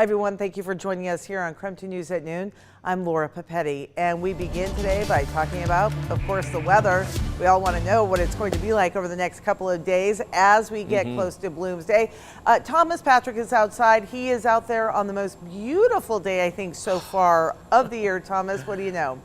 Hi, everyone. Thank you for joining us here on KREM 2 News at noon. I'm Laura Papetti, and we begin today by talking about, of course, the weather. We all want to know what it's going to be like over the next couple of days as we get close to Bloomsday. Thomas Patrick is outside. He is out there on the most beautiful day, I think, so far of the year. Thomas, what do you know?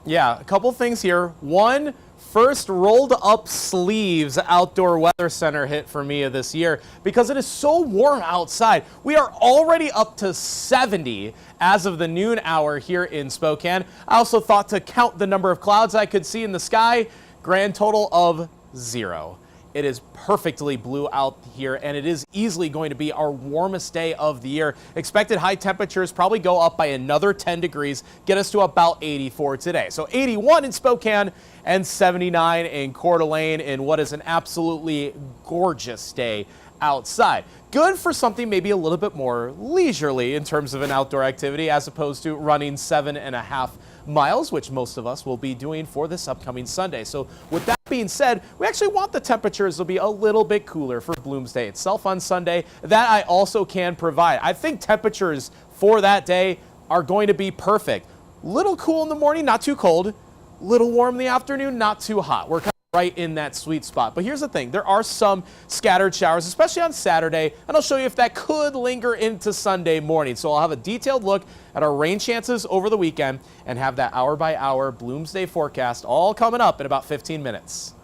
Yeah, a couple things here. One, first rolled up sleeves outdoor weather center hit for me this year because it is so warm outside. We are already up to 70 as of the noon hour here in Spokane. I also thought to count the number of clouds I could see in the sky. Grand total of 0. It is perfectly blue out here, and it is easily going to be our warmest day of the year. Expected high temperatures probably go up by another 10 degrees, get us to about 84 today. So 81 in Spokane and 79 in Coeur d'Alene in what is an absolutely gorgeous day outside. Good for something maybe a little bit more leisurely in terms of an outdoor activity as opposed to running 7.5 miles, which most of us will be doing for this upcoming Sunday. So with that being said, we actually want the temperatures to be a little bit cooler for Bloomsday itself on Sunday. That I also can provide. I think temperatures for that day are going to be perfect. Little cool in the morning, not too cold. Little warm in the afternoon, not too hot. We're kind of right in that sweet spot. But here's the thing, there are some scattered showers, especially on Saturday, and I'll show you if that could linger into Sunday morning. So I'll have a detailed look at our rain chances over the weekend and have that hour-by-hour Bloomsday forecast all coming up in about 15 minutes.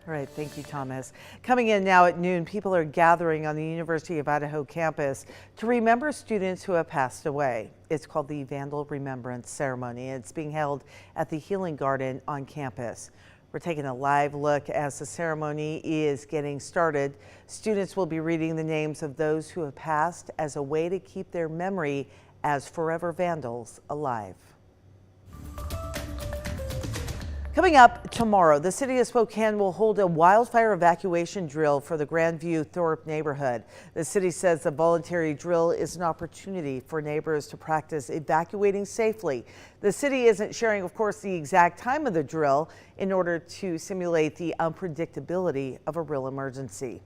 All right, thank you, Thomas. Coming in now at noon, people are gathering on the University of Idaho campus to remember students who have passed away. It's called the Vandal Remembrance Ceremony. It's being held at the Healing Garden on campus. We're taking a live look as the ceremony is getting started. Students will be reading the names of those who have passed as a way to keep their memory as forever Vandals alive. Coming up tomorrow, the city of Spokane will hold a wildfire evacuation drill for the Grandview Thorpe neighborhood. The city says the voluntary drill is an opportunity for neighbors to practice evacuating safely. The city isn't sharing, of course, the exact time of the drill in order to simulate the unpredictability of a real emergency.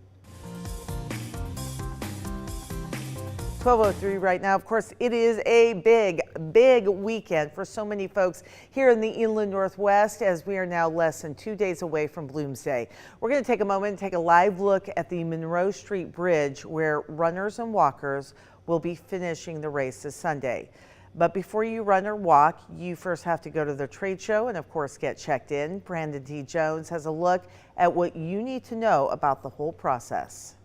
12:03 right now. Of course, it is a big weekend for so many folks here in the Inland Northwest as we are now less than 2 days away from Bloomsday. We're going to take a moment and take a live look at the Monroe Street Bridge where runners and walkers will be finishing the race this Sunday. But before you run or walk, you first have to go to the trade show and, of course, get checked in. Brandon T. Jones has a look at what you need to know about the whole process.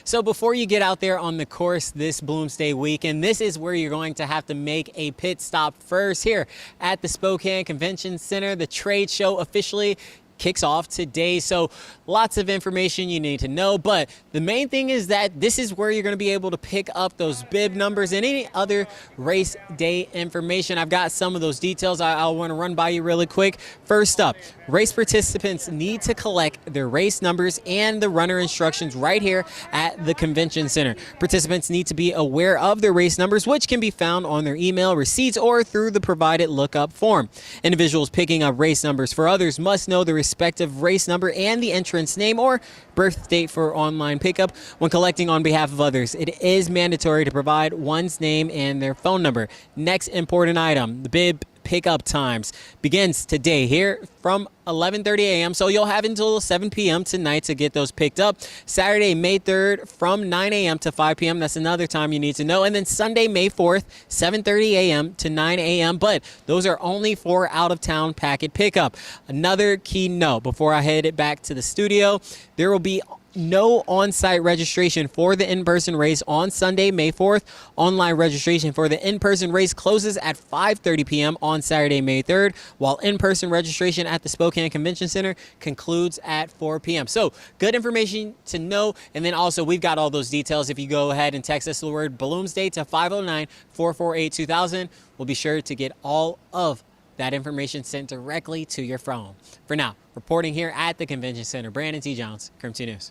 So before you get out there on the course this Bloomsday weekend, this is where you're going to have to make a pit stop first here at the Spokane Convention Center. The trade show officially kicks off today, so lots of information you need to know, but the main thing is that this is where you're going to be able to pick up those bib numbers and any other race day information. I've got some of those details I want to run by you really quick. First up, race participants need to collect their race numbers and the runner instructions right here at the convention center. Participants need to be aware of their race numbers, which can be found on their email receipts or through the provided lookup form. Individuals picking up race numbers for others must know the respective race number and the entrance name or birth date for online pickup. When collecting on behalf of others, it is mandatory to provide one's name and their phone number. Next important item, the bib pickup times begins today here from 11:30 a.m. So you'll have until 7 p.m. tonight to get those picked up. Saturday, May 3rd from 9 a.m. to 5 p.m. That's another time you need to know. And then Sunday, May 4th, 7:30 a.m. to 9 a.m. But those are only for out-of-town packet pickup. Another key note before I head it back to the studio, there will be no on-site registration for the in-person race on Sunday, May 4th. Online registration for the in-person race closes at 5:30 p.m. on Saturday, May 3rd, while in-person registration at the Spokane Convention Center concludes at 4 p.m. So good information to know. And then also we've got all those details. If you go ahead and text us the word Bloomsday to 509-448-2000, we'll be sure to get all of that information sent directly to your phone. For now, reporting here at the Convention Center, Brandon T. Jones, KREM 2 News.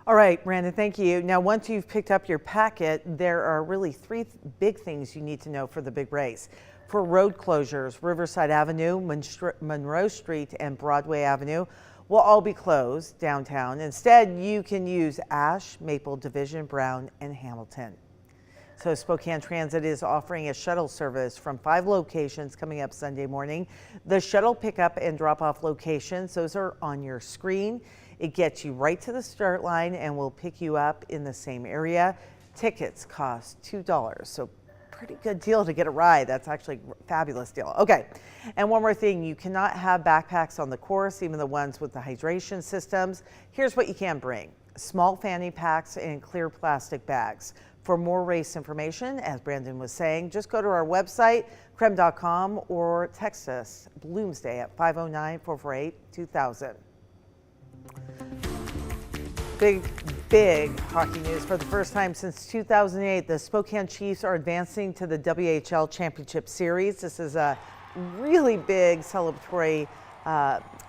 All right, Brandon, thank you. Now, once you've picked up your packet, there are really three big things you need to know for the big race. For road closures, Riverside Avenue, Monroe Street, and Broadway Avenue will all be closed downtown. Instead, you can use Ash, Maple, Division, Brown, and Hamilton. So Spokane Transit is offering a shuttle service from 5 locations coming up Sunday morning. The shuttle pickup and drop-off locations, those are on your screen. It gets you right to the start line and will pick you up in the same area. Tickets cost $2, so pretty good deal to get a ride. That's actually a fabulous deal. Okay, and one more thing, you cannot have backpacks on the course, even the ones with the hydration systems. Here's what you can bring: small fanny packs and clear plastic bags. For more race information, as Brandon was saying, just go to our website, KREM.com, or text us Bloomsday at 509-448-2000. Big hockey news. For the first time since 2008, the Spokane Chiefs are advancing to the WHL Championship Series. This is a really big celebratory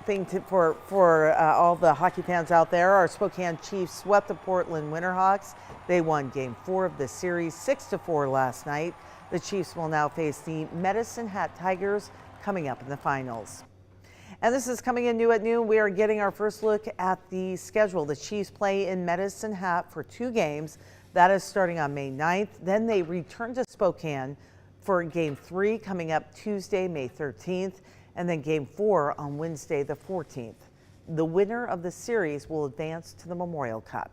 thing for all the hockey fans out there. Our Spokane Chiefs swept the Portland Winterhawks. They won Game 4 of the series 6-4 last night. The Chiefs will now face the Medicine Hat Tigers coming up in the finals. And this is coming in new at noon. We are getting our first look at the schedule. The Chiefs play in Medicine Hat for 2 games. That is starting on May 9th. Then they return to Spokane for Game 3 coming up Tuesday, May 13th, and then Game 4 on Wednesday, the 14th. The winner of the series will advance to the Memorial Cup.